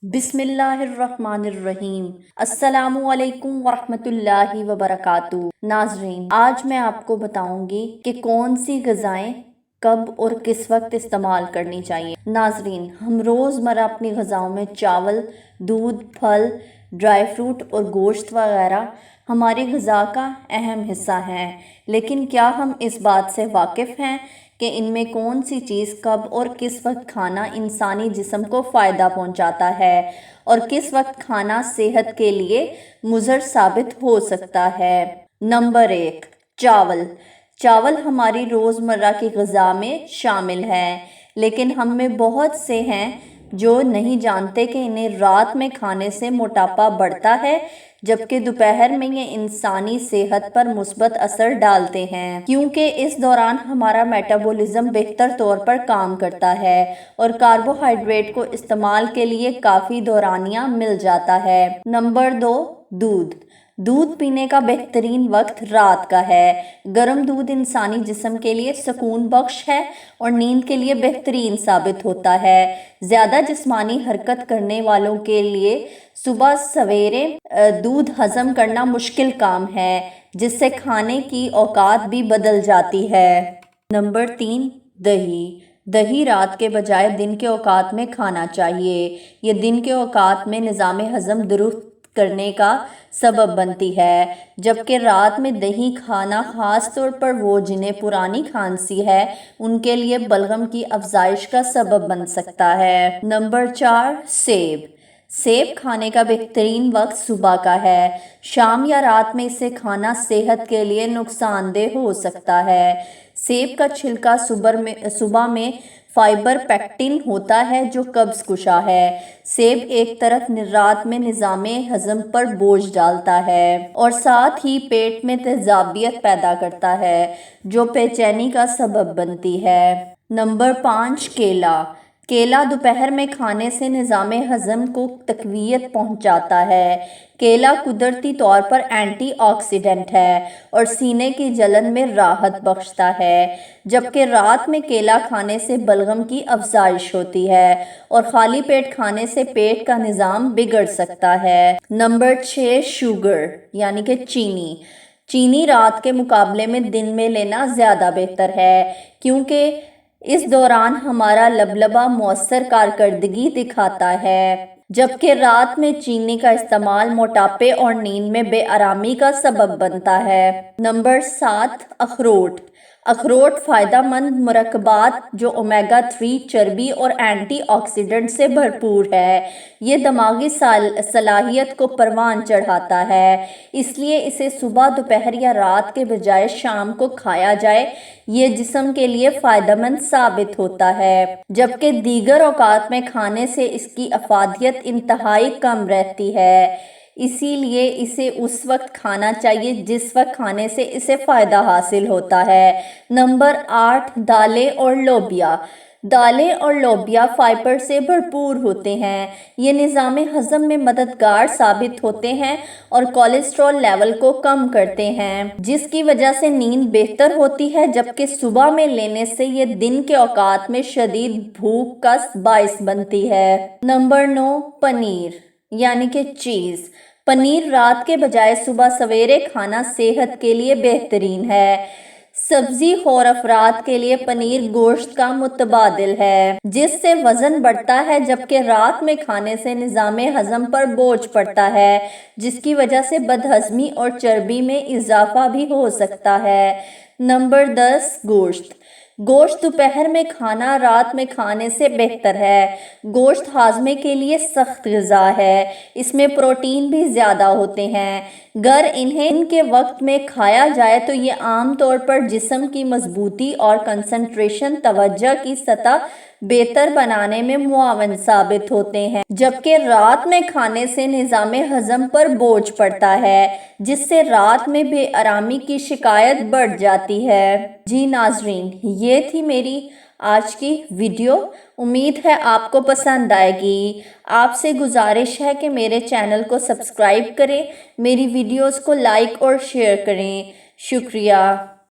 बिस्मिल्लाहिर्रहमानिर्रहीम। अस्सलामु अलैकुम वरहमतुल्लाहि वबरकातुहू। नाजरीन, आज मैं आपको बताऊंगी कि कौन सी ग़िज़ाएँ कब और किस वक्त इस्तेमाल करनी चाहिए। नाजरीन, हम रोज़मर्रा अपनी ग़िज़ाओं में चावल, दूध, फल, ड्राई फ्रूट और गोश्त वगैरह हमारी ग़िज़ा का अहम हिस्सा हैं, लेकिन क्या हम इस बात से वाकिफ़ हैं कि इनमें कौन सी चीज़ कब और किस वक्त खाना इंसानी जिस्म को फ़ायदा पहुंचाता है और किस वक्त खाना सेहत के लिए मुज़र साबित हो सकता है। नंबर 1, चावल। चावल हमारी रोज़मर्रा की ग़िज़ा में शामिल है, लेकिन हम में बहुत से हैं जो नहीं जानते कि इन्हें रात में खाने से मोटापा बढ़ता है, जबकि दोपहर में ये इंसानी सेहत पर मुस्बत असर डालते हैं, क्योंकि इस दौरान हमारा मेटाबॉलिज्म बेहतर तौर पर काम करता है और कार्बोहाइड्रेट को इस्तेमाल के लिए काफ़ी दौरानिया मिल जाता है। नंबर 2, दूध। दूध पीने का बेहतरीन वक्त रात का है। गर्म दूध इंसानी जिस्म के लिए सुकून बख्श है और नींद के लिए बेहतरीन साबित होता है। ज़्यादा जिस्मानी हरकत करने वालों के लिए सुबह सवेरे दूध हज़म करना मुश्किल काम है, जिससे खाने की औकात भी बदल जाती है। नंबर 3, दही। दही रात के बजाय दिन के औकात में खाना चाहिए। ये दिन के औकात में निज़ाम हज़म दुरुस्त करने का सबब बनती है, जबकि रात में दही खाना ख़ास तौर पर वो जिन्हें पुरानी खांसी है उनके लिए बलगम की अफजाइश का सबब बन सकता है। नंबर 4, सेब। सेब खाने का बेहतरीन वक्त सुबह का है। शाम या रात में इसे खाना सेहत के लिए नुकसानदेह हो सकता है। सेब का छिलका सुबह में फाइबर पेक्टिन होता है जो कब्ज़ कुशा है। सेब एक तरफ रात में निज़ामे हज़म पर बोझ डालता है और साथ ही पेट में तेज़ाबियत पैदा करता है, जो बेचैनी का सबब बनती है। नंबर 5, केला। केला दोपहर में खाने से निज़ाम हज़म को तक़वियत पहुंचाता है। केला कुदरती तौर पर एंटीऑक्सीडेंट है और सीने की जलन में राहत बख्शता है, जबकि रात में केला खाने से बलगम की अफजाइश होती है और खाली पेट खाने से पेट का निज़ाम बिगड़ सकता है। नंबर 6, शुगर यानी कि चीनी। चीनी रात के मुकाबले में दिन में लेना ज़्यादा बेहतर है, क्योंकि इस दौरान हमारा लबलबा मौसर कारकर्दगी दिखाता है, जबकि रात में चीनी का इस्तेमाल मोटापे और नींद में बेआरामी का सबब बनता है। नंबर 7, अखरोट। अखरोट फ़ायदेमंद मुरक्कबात जो ओमेगा 3 चर्बी और एंटीऑक्सीडेंट से भरपूर है। ये दिमागी सलाहियत को परवान चढ़ाता है, इसलिए इसे सुबह, दोपहर या रात के बजाय शाम को खाया जाए। ये जिस्म के लिए फ़ायदेमंद साबित होता है, जबकि दीगर औकात में खाने से इसकी अफादियत इंतहाई कम रहती है। इसीलिए इसे उस वक्त खाना चाहिए जिस वक्त खाने से इसे फ़ायदा हासिल होता है। नंबर 8, दालें और लोबिया। दालें और लोबिया फाइबर से भरपूर होते हैं। ये निज़ाम हज़म में मददगार साबित होते हैं और कोलेस्ट्रॉल लेवल को कम करते हैं, जिसकी वजह से नींद बेहतर होती है, जबकि सुबह में लेने से ये दिन के औकात में शदीद भूख का बाइस बनती है। नंबर 9, पनीर यानी कि चीज़। पनीर रात के बजाय सुबह सवेरे खाना सेहत के लिए बेहतरीन है। सब्जी खौर अफराद के लिए पनीर गोश्त का मुतबादिल है, जिससे वज़न बढ़ता है, जबकि रात में खाने से निज़ाम हज़म पर बोझ पड़ता है, जिसकी वजह से बदहज़मी और चर्बी में इजाफा भी हो सकता है। नंबर 10, गोश्त। गोश्त दोपहर में खाना रात में खाने से बेहतर है। गोश्त हाजमे के लिए सख्त ग़िज़ा है, इसमें प्रोटीन भी ज़्यादा होते हैं। अगर इन्हें इनके वक्त में खाया जाए तो ये आम तौर पर जिस्म की मजबूती और कंसंट्रेशन तवज्जो की सतह बेहतर बनाने में मुआवन साबित होते हैं, जबकि रात में खाने से निज़ाम हज़म पर बोझ पड़ता है, जिससे रात में बेआरामी की शिकायत बढ़ जाती है। जी नाजरीन, ये थी मेरी आज की वीडियो। उम्मीद है आपको पसंद आएगी। आपसे गुजारिश है कि मेरे चैनल को सब्सक्राइब करें, मेरी वीडियोस को लाइक और शेयर करें। शुक्रिया।